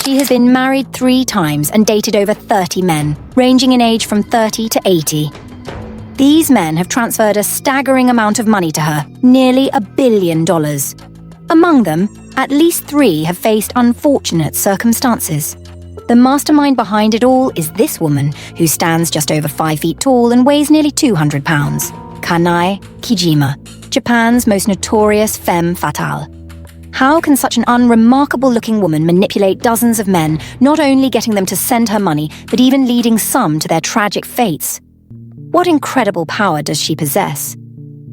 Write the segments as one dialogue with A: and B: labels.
A: She has been married 3 times and dated over 30 men, ranging in age from 30 to 80. These men have transferred a staggering amount of money to her, nearly $1 billion. Among them, at least 3 have faced unfortunate circumstances. The mastermind behind it all is this woman, who stands just over 5 feet tall and weighs nearly 200 pounds. Kanae Kijima, Japan's most notorious femme fatale. How can such an unremarkable-looking woman manipulate dozens of men, not only getting them to send her money, but even leading some to their tragic fates? What incredible power does she possess?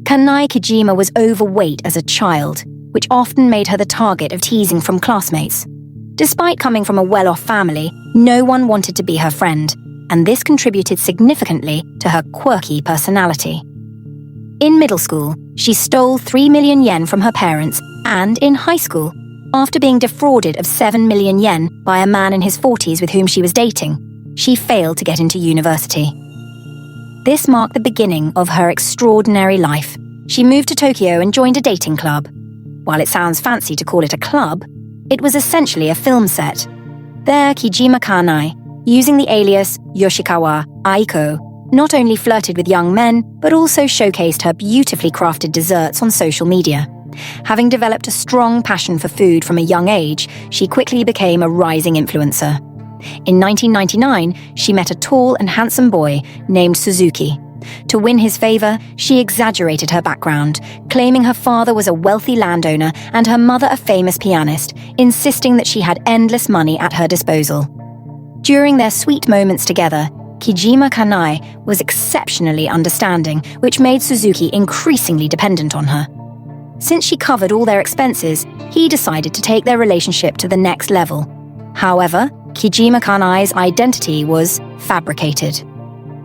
A: Kanae Kijima was overweight as a child, which often made her the target of teasing from classmates. Despite coming from a well-off family, no one wanted to be her friend, and this contributed significantly to her quirky personality. In middle school, she stole 3 million yen from her parents, and in high school, after being defrauded of 7 million yen by a man in his 40s with whom she was dating, she failed to get into university. This marked the beginning of her extraordinary life. She moved to Tokyo and joined a dating club. While it sounds fancy to call it a club, it was essentially a film set. There, Kijima Kanae, using the alias Yoshikawa Aiko, not only flirted with young men, but also showcased her beautifully crafted desserts on social media. Having developed a strong passion for food from a young age, she quickly became a rising influencer. In 1999, she met a tall and handsome boy named Suzuki. To win his favor, she exaggerated her background, claiming her father was a wealthy landowner and her mother a famous pianist, insisting that she had endless money at her disposal. During their sweet moments together, Kijima Kanae was exceptionally understanding, which made Suzuki increasingly dependent on her. Since she covered all their expenses, he decided to take their relationship to the next level. However, Kijima Kanae's identity was fabricated.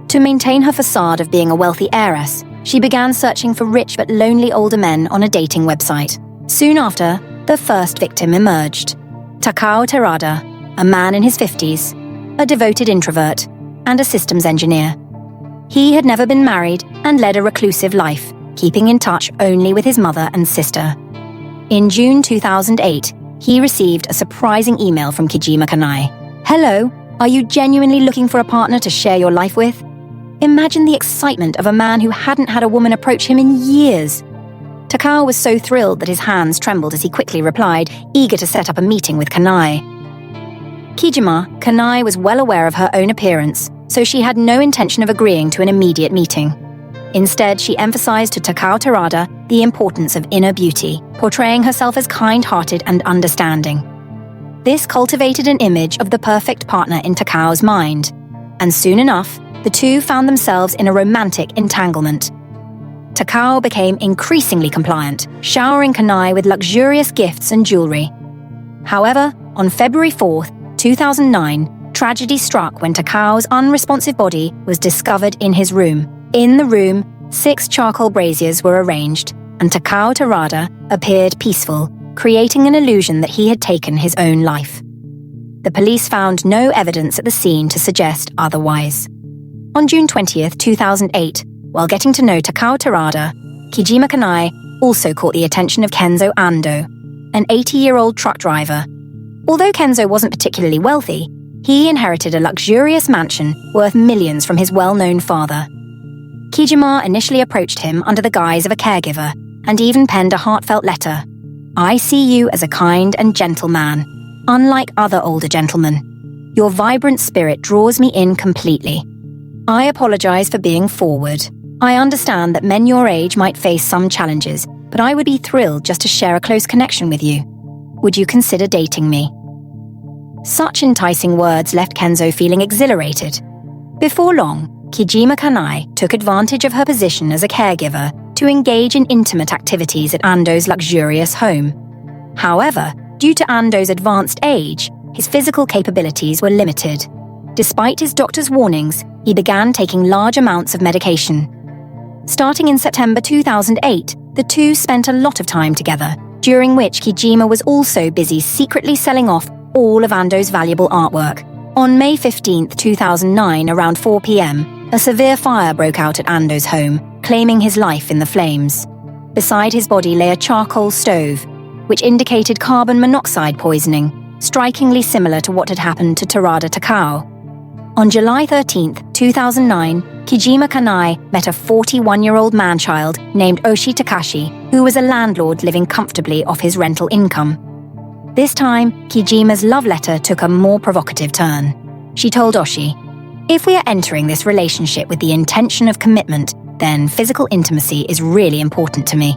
A: To maintain her facade of being a wealthy heiress, she began searching for rich but lonely older men on a dating website. Soon after, the first victim emerged. Takao Terada, a man in his 50s, a devoted introvert, and a systems engineer. He had never been married and led a reclusive life, keeping in touch only with his mother and sister. In June 2008, he received a surprising email from Kijima Kanae. "Hello, are you genuinely looking for a partner to share your life with?" Imagine the excitement of a man who hadn't had a woman approach him in years. Takao was so thrilled that his hands trembled as he quickly replied, eager to set up a meeting with Kanae. Kijima Kanae was well aware of her own appearance, so she had no intention of agreeing to an immediate meeting. Instead, she emphasized to Takao Terada the importance of inner beauty, portraying herself as kind-hearted and understanding. This cultivated an image of the perfect partner in Takao's mind, and soon enough, the two found themselves in a romantic entanglement. Takao became increasingly compliant, showering Kanae with luxurious gifts and jewelry. However, on February 4th, 2009, tragedy struck when Takao's unresponsive body was discovered in his room. In the room, 6 charcoal braziers were arranged, and Takao Terada appeared peaceful, creating an illusion that he had taken his own life. The police found no evidence at the scene to suggest otherwise. On June 20th, 2008, while getting to know Takao Terada, Kijima Kanae also caught the attention of Kenzo Ando, an 80-year-old truck driver. Although Kenzo wasn't particularly wealthy, he inherited a luxurious mansion worth millions from his well-known father. Kijima initially approached him under the guise of a caregiver and even penned a heartfelt letter. "I see you as a kind and gentle man, unlike other older gentlemen. Your vibrant spirit draws me in completely. I apologize for being forward. I understand that men your age might face some challenges, but I would be thrilled just to share a close connection with you. Would you consider dating me?" Such enticing words left Kenzo feeling exhilarated. Before long, Kijima Kanae took advantage of her position as a caregiver to engage in intimate activities at Ando's luxurious home. However, due to Ando's advanced age, his physical capabilities were limited. Despite his doctor's warnings, he began taking large amounts of medication. Starting in September 2008, the two spent a lot of time together, during which Kijima was also busy secretly selling off all of Ando's valuable artwork. On May 15, 2009, around 4 p.m., a severe fire broke out at Ando's home, claiming his life in the flames. Beside his body lay a charcoal stove, which indicated carbon monoxide poisoning. strikingly similar to what had happened to Terada Takao. On July 13, 2009, Kijima Kanae met a 41-year-old man-child named Oshi Takashi, who was a landlord living comfortably off his rental income. This time, Kijima's love letter took a more provocative turn. She told Oshi, "If we are entering this relationship with the intention of commitment, then physical intimacy is really important to me.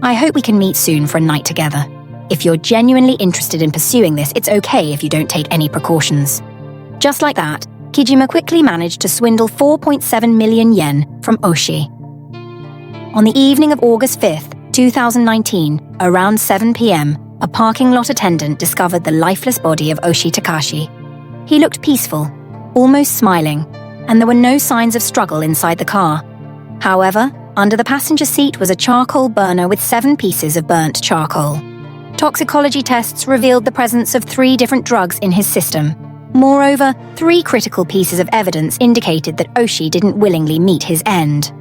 A: I hope we can meet soon for a night together. If you're genuinely interested in pursuing this, it's okay if you don't take any precautions." Just like that, Kijima quickly managed to swindle 4.7 million yen from Oshi. On the evening of August 5th, 2019, around 7 p.m., a parking lot attendant discovered the lifeless body of Oshi Takashi. He looked peaceful, almost smiling, and there were no signs of struggle inside the car. However, under the passenger seat was a charcoal burner with 7 pieces of burnt charcoal. Toxicology tests revealed the presence of 3 different drugs in his system. Moreover, 3 critical pieces of evidence indicated that Oshi didn't willingly meet his end.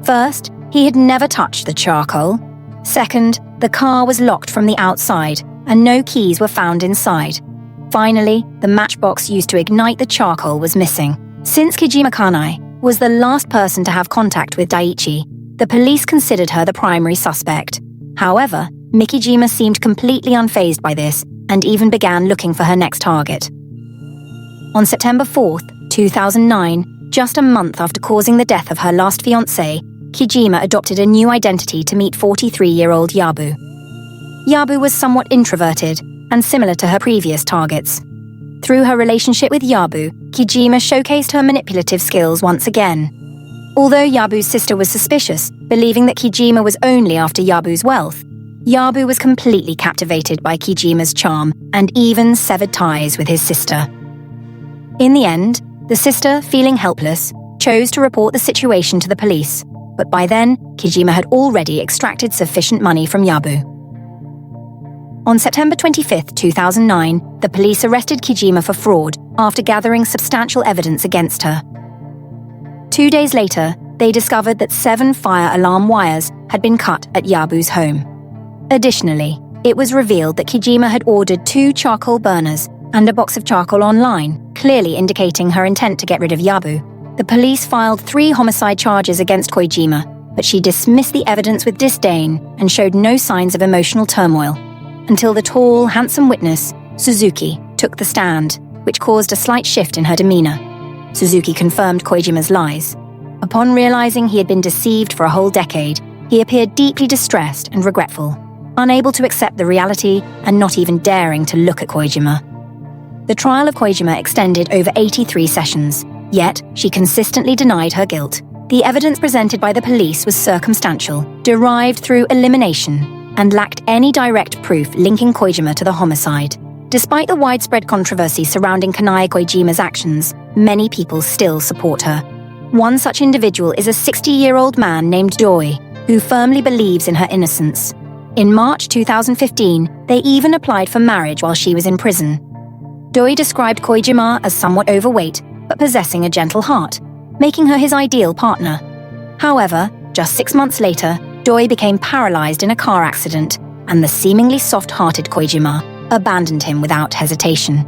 A: First, he had never touched the charcoal. Second, the car was locked from the outside, and no keys were found inside. Finally, the matchbox used to ignite the charcoal was missing. Since Kijima Kanae was the last person to have contact with Daiichi, the police considered her the primary suspect. However, Mikijima seemed completely unfazed by this and even began looking for her next target. On September 4th, 2009, just a month after causing the death of her last fiancé, Kijima adopted a new identity to meet 43-year-old Yabu. Yabu was somewhat introverted and similar to her previous targets. Through her relationship with Yabu, Kijima showcased her manipulative skills once again. Although Yabu's sister was suspicious, believing that Kijima was only after Yabu's wealth, Yabu was completely captivated by Kijima's charm and even severed ties with his sister. In the end, the sister, feeling helpless, chose to report the situation to the police, but by then, Kijima had already extracted sufficient money from Yabu. On September 25, 2009, the police arrested Kijima for fraud after gathering substantial evidence against her. 2 days later, they discovered that 7 fire alarm wires had been cut at Yabu's home. Additionally, it was revealed that Kijima had ordered 2 charcoal burners and a box of charcoal online, clearly indicating her intent to get rid of Yabu. The police filed 3 homicide charges against Kijima, but she dismissed the evidence with disdain and showed no signs of emotional turmoil, until the tall, handsome witness, Suzuki, took the stand, which caused a slight shift in her demeanor. Suzuki confirmed Koijima's lies. Upon realizing he had been deceived for a whole decade, he appeared deeply distressed and regretful, unable to accept the reality and not even daring to look at Koijima. The trial of Kijima extended over 83 sessions, yet she consistently denied her guilt. The evidence presented by the police was circumstantial, derived through elimination, and lacked any direct proof linking Kijima to the homicide. Despite the widespread controversy surrounding Kanae Kijima's actions, many people still support her. One such individual is a 60-year-old man named Doi, who firmly believes in her innocence. In March 2015, they even applied for marriage while she was in prison. Doi described Kijima as somewhat overweight, but possessing a gentle heart, making her his ideal partner. However, just 6 months later, Doi became paralyzed in a car accident, and the seemingly soft-hearted Kijima abandoned him without hesitation.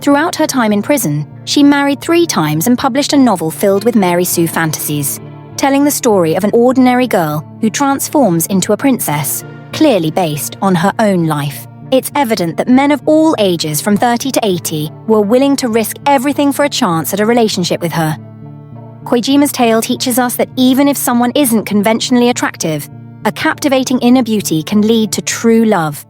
A: Throughout her time in prison, she married 3 times and published a novel filled with Mary Sue fantasies, telling the story of an ordinary girl who transforms into a princess, clearly based on her own life. It's evident that men of all ages from 30 to 80 were willing to risk everything for a chance at a relationship with her. Koijima's tale teaches us that even if someone isn't conventionally attractive, a captivating inner beauty can lead to true love.